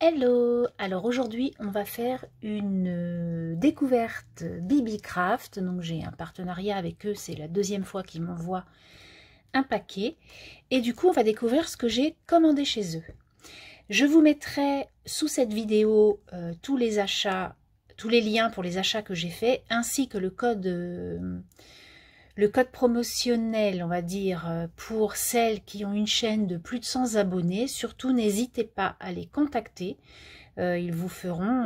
Hello! Alors aujourd'hui on va faire une découverte BB-Craft. Donc j'ai un partenariat avec eux, c'est la deuxième fois qu'ils m'envoient un paquet. Et du coup on va découvrir ce que j'ai commandé chez eux. Je vous mettrai sous cette vidéo tous les achats, tous les liens pour les achats que j'ai faits, ainsi que le code promotionnel, on va dire, pour celles qui ont une chaîne de plus de 100 abonnés. Surtout, n'hésitez pas à les contacter. Ils vous feront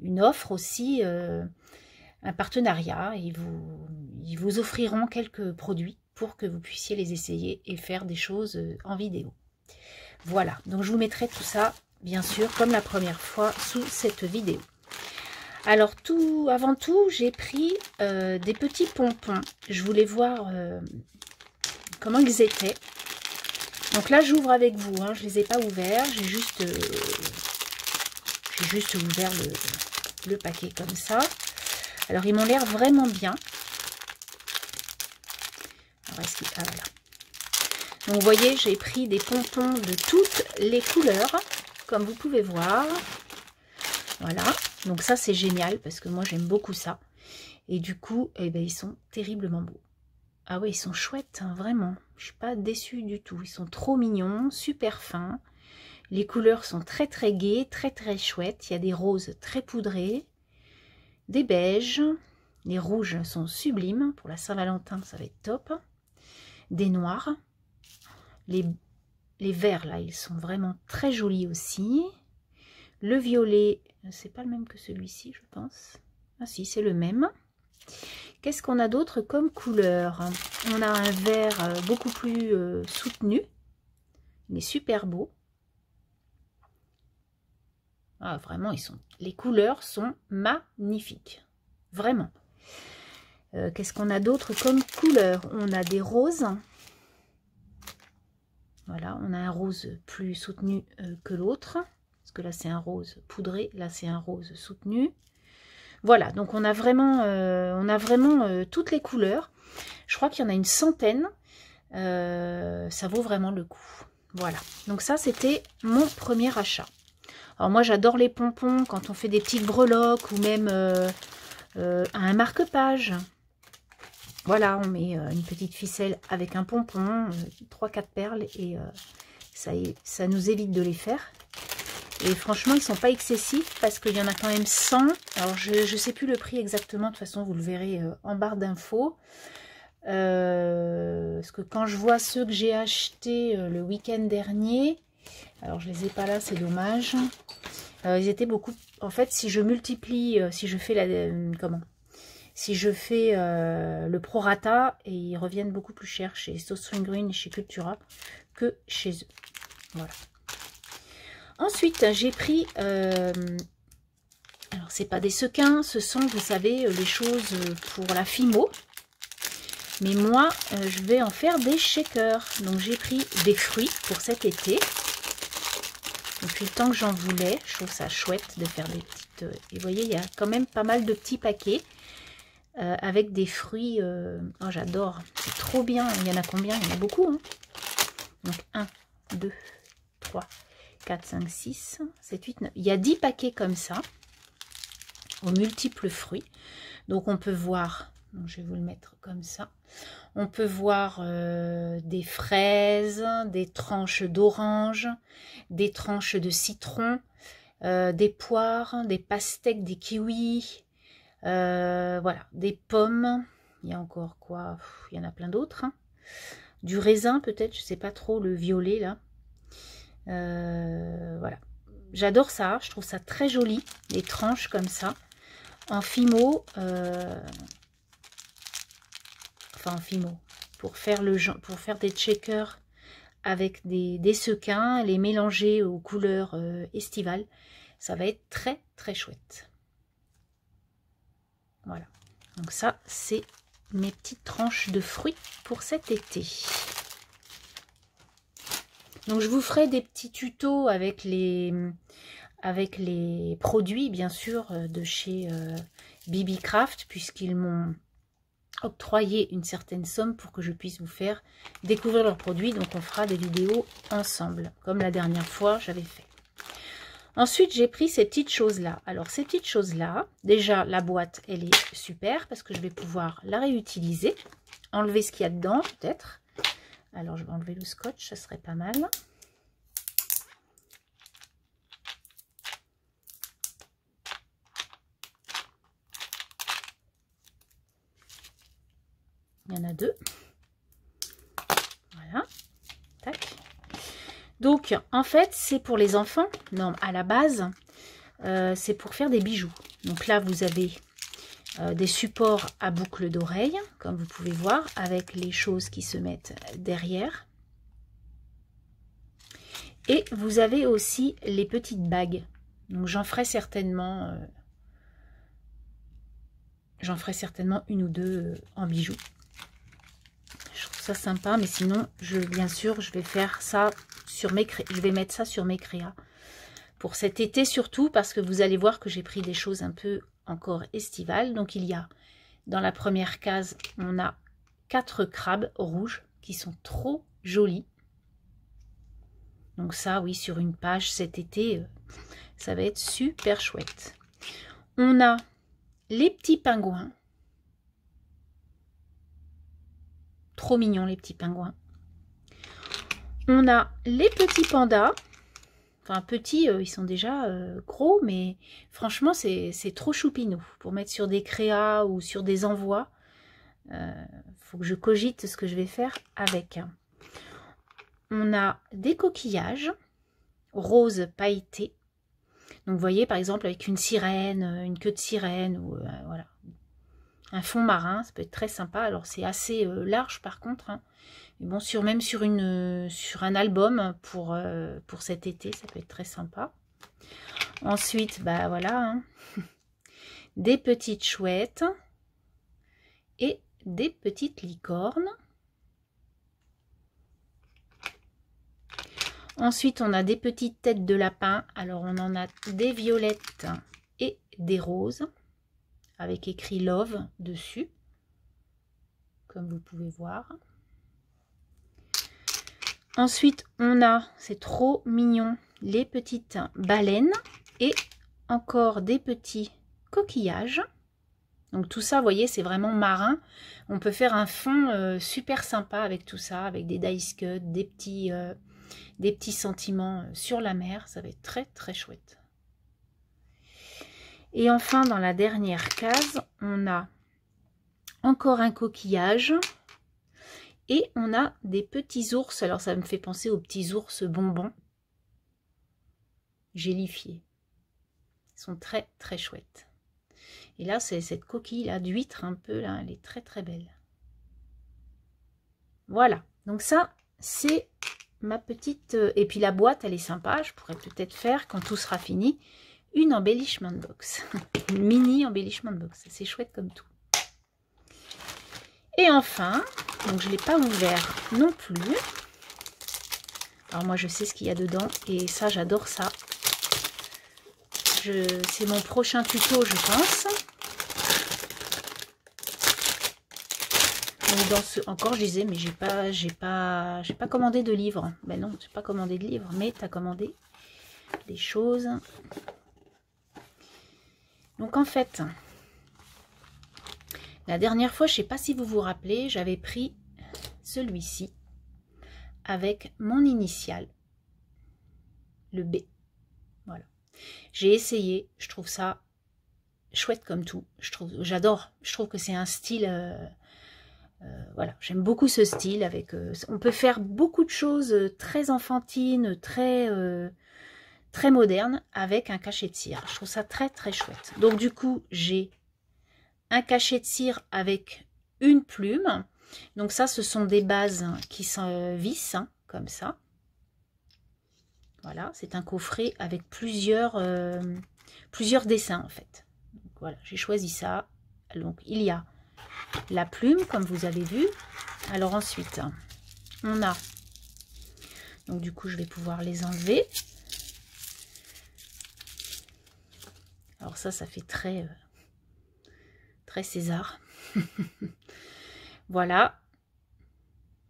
une offre aussi, un partenariat. Ils vous offriront quelques produits pour que vous puissiez les essayer et faire des choses en vidéo. Voilà, donc je vous mettrai tout ça, bien sûr, comme la première fois, sous cette vidéo. Alors, avant tout, j'ai pris des petits pompons. Je voulais voir comment ils étaient. Donc là, j'ouvre avec vous. Hein. Je ne les ai pas ouverts. J'ai juste ouvert le paquet comme ça. Alors, ils m'ont l'air vraiment bien. Alors, ah, voilà. Donc, vous voyez, j'ai pris des pompons de toutes les couleurs, comme vous pouvez voir. Voilà. Donc ça, c'est génial parce que moi, j'aime beaucoup ça. Et du coup, eh ben, ils sont terriblement beaux. Ah oui, ils sont chouettes, hein, vraiment. Je suis pas déçue du tout. Ils sont trop mignons, super fins. Les couleurs sont très, très gaies, très, très chouettes. Il y a des roses très poudrées, des beiges. Les rouges sont sublimes. Pour la Saint-Valentin, ça va être top. Des noirs. Les verts, là, ils sont vraiment très jolis aussi. Le violet, c'est pas le même que celui-ci, je pense. Ah si, c'est le même. Qu'est-ce qu'on a d'autre comme couleur? On a un vert beaucoup plus soutenu. Il est super beau. Ah, vraiment, les couleurs sont magnifiques. Vraiment. Qu'est-ce qu'on a d'autre comme couleur? On a des roses. Voilà, on a un rose plus soutenu que l'autre. Parce que là, c'est un rose poudré. Là, c'est un rose soutenu. Voilà, donc on a vraiment toutes les couleurs. Je crois qu'il y en a une centaine. Ça vaut vraiment le coup. Voilà, donc ça, c'était mon premier achat. Alors moi, j'adore les pompons quand on fait des petites breloques ou même un marque-page. Voilà, on met une petite ficelle avec un pompon, 3-4 perles et ça nous évite de les faire. Et franchement, ils ne sont pas excessifs parce qu'il y en a quand même 100. Alors, je ne sais plus le prix exactement. De toute façon, vous le verrez en barre d'infos. Parce que quand je vois ceux que j'ai achetés le week-end dernier, alors je ne les ai pas là, c'est dommage. Ils étaient beaucoup... En fait, si je multiplie, si je fais le prorata, et ils reviennent beaucoup plus cher chez So String Green et chez Cultura que chez eux. Voilà. Ensuite, j'ai pris, alors c'est pas des sequins, ce sont, vous savez, les choses pour la Fimo. Mais moi, je vais en faire des shakers. Donc j'ai pris des fruits pour cet été. Depuis le temps que j'en voulais, je trouve ça chouette de faire des petites... et vous voyez, il y a quand même pas mal de petits paquets avec des fruits. Oh, j'adore, c'est trop bien. Il y en a combien? Il y en a beaucoup. Hein. Donc 1, 2, 3... 4, 5, 6, 7, 8, 9. Il y a 10 paquets comme ça, aux multiples fruits. Donc on peut voir, donc je vais vous le mettre comme ça, on peut voir des fraises, des tranches d'orange, des tranches de citron, des poires, des pastèques, des kiwis, voilà, des pommes. Il y a encore quoi? Il y en a plein d'autres. Hein. Du raisin peut-être, je sais pas trop, le violet là. Voilà, j'adore ça, je trouve ça très joli, les tranches comme ça en Fimo, enfin en Fimo, pour faire des shakers avec des sequins, les mélanger aux couleurs estivales, ça va être très très chouette. Voilà, donc ça c'est mes petites tranches de fruits pour cet été. Donc je vous ferai des petits tutos avec les produits, bien sûr, de chez BB-Craft, puisqu'ils m'ont octroyé une certaine somme pour que je puisse vous faire découvrir leurs produits. Donc on fera des vidéos ensemble, comme la dernière fois j'avais fait. Ensuite, j'ai pris ces petites choses-là. Alors, ces petites choses-là, déjà, la boîte, elle est super parce que je vais pouvoir la réutiliser. Enlever ce qu'il y a dedans, peut-être. Alors, je vais enlever le scotch, ça serait pas mal. Il y en a deux. Voilà. Tac. Donc, en fait, c'est pour les enfants. Non, à la base, c'est pour faire des bijoux. Donc là, vous avez des supports à boucle d'oreille, comme vous pouvez voir, avec les choses qui se mettent derrière. Et vous avez aussi les petites bagues. Donc j'en ferai certainement une ou deux en bijoux. Je trouve ça sympa, mais sinon, bien sûr, je vais faire ça sur mes créas. Je vais mettre ça sur mes créas. Pour cet été surtout, parce que vous allez voir que j'ai pris des choses un peu encore estivales. Donc il y a, dans la première case, on a 4 crabes rouges qui sont trop jolis. Donc ça, oui, sur une page cet été, ça va être super chouette. On a les petits pingouins. Trop mignons les petits pingouins. On a les petits pandas. Enfin, petits, ils sont déjà gros, mais franchement, c'est trop choupinou. Pour mettre sur des créas ou sur des envois, faut que je cogite ce que je vais faire avec. On a des coquillages roses pailletés. Donc, vous voyez, par exemple, avec une sirène, une queue de sirène, ou voilà, un fond marin, ça peut être très sympa. Alors, c'est assez large, par contre, hein. Mais bon, même sur un album pour cet été, ça peut être très sympa. Ensuite, bah voilà, hein, des petites chouettes et des petites licornes. Ensuite, on a des petites têtes de lapin. Alors, on en a des violettes et des roses, avec écrit Love dessus, comme vous pouvez voir. Ensuite, on a, c'est trop mignon, les petites baleines et encore des petits coquillages. Donc tout ça, vous voyez, c'est vraiment marin. On peut faire un fond super sympa avec tout ça, avec des dice cuts, des petits sentiments sur la mer. Ça va être très très chouette. Et enfin, dans la dernière case, on a encore un coquillage. Et on a des petits ours. Alors ça me fait penser aux petits ours bonbons. Gélifiés. Ils sont très très chouettes. Et là, c'est cette coquille là d'huître un peu là, elle est très très belle. Voilà. Donc ça, c'est ma petite... Et puis la boîte, elle est sympa. Je pourrais peut-être faire, quand tout sera fini, une embellishment box. Une mini embellishment box. C'est chouette comme tout. Et enfin, donc je ne l'ai pas ouvert non plus. Alors moi, je sais ce qu'il y a dedans. Et ça, j'adore ça. C'est mon prochain tuto, je pense. Donc encore, je disais, mais j'ai pas commandé de livre. Ben non, j'ai pas commandé de livre, mais tu as commandé des choses. Donc en fait, la dernière fois, je sais pas si vous vous rappelez, j'avais pris celui-ci avec mon initiale, le B. Voilà. J'ai essayé, je trouve ça chouette comme tout. J'adore. Je trouve que c'est un style. Voilà, j'aime beaucoup ce style. On peut faire beaucoup de choses très enfantines, très modernes avec un cachet de cire. Je trouve ça très très chouette. Donc du coup, j'ai un cachet de cire avec une plume. Donc ça, ce sont des bases qui sont vis, hein, comme ça. Voilà, c'est un coffret avec plusieurs dessins en fait. Donc, voilà, j'ai choisi ça. Donc il y a la plume, comme vous avez vu. Alors ensuite, on a... Donc du coup, je vais pouvoir les enlever. Alors ça fait très César. Voilà,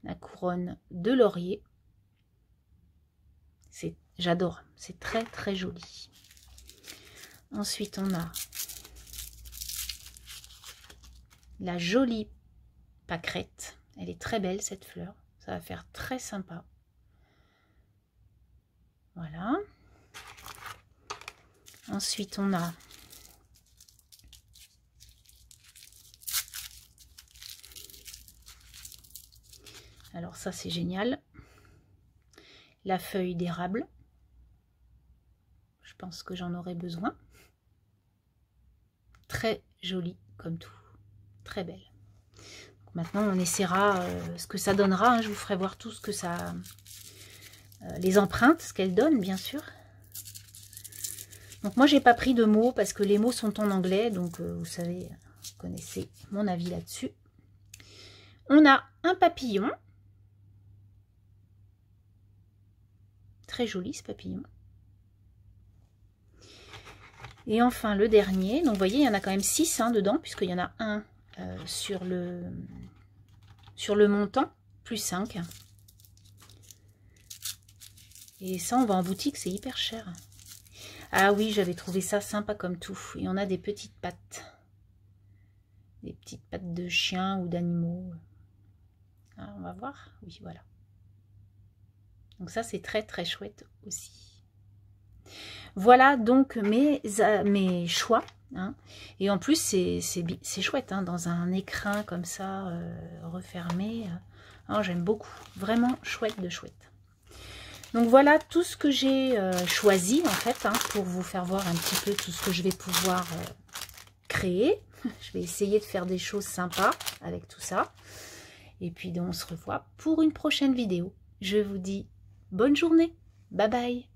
la couronne de laurier. C'est J'adore, c'est très très joli. Ensuite, on a la jolie pâquerette. Elle est très belle cette fleur. Ça va faire très sympa. Voilà. Ensuite, on a alors ça c'est génial. La feuille d'érable. Je pense que j'en aurai besoin. Très jolie comme tout. Très belle. Donc maintenant on essaiera ce que ça donnera. Hein. Je vous ferai voir tout ce que ça... les empreintes, ce qu'elles donnent bien sûr. Donc moi j'ai pas pris de mots parce que les mots sont en anglais. Donc vous savez, vous connaissez mon avis là-dessus. On a un papillon. Très joli ce papillon. Et enfin le dernier, donc vous voyez il y en a quand même 6 hein, dedans, puisqu'il y en a un sur le montant, plus 5. Et ça on va en boutique, c'est hyper cher. Ah oui, j'avais trouvé ça sympa comme tout. Et on a des petites pattes. Des petites pattes de chien ou d'animaux. Ah, on va voir. Oui, voilà. Donc ça c'est très très chouette aussi. Voilà donc mes choix. Hein. Et en plus, c'est chouette, hein, dans un écrin comme ça, refermé. J'aime beaucoup. Vraiment chouette de chouette. Donc voilà tout ce que j'ai choisi, en fait, hein, pour vous faire voir un petit peu tout ce que je vais pouvoir créer. Je vais essayer de faire des choses sympas avec tout ça. Et puis, on se revoit pour une prochaine vidéo. Je vous dis bonne journée. Bye bye.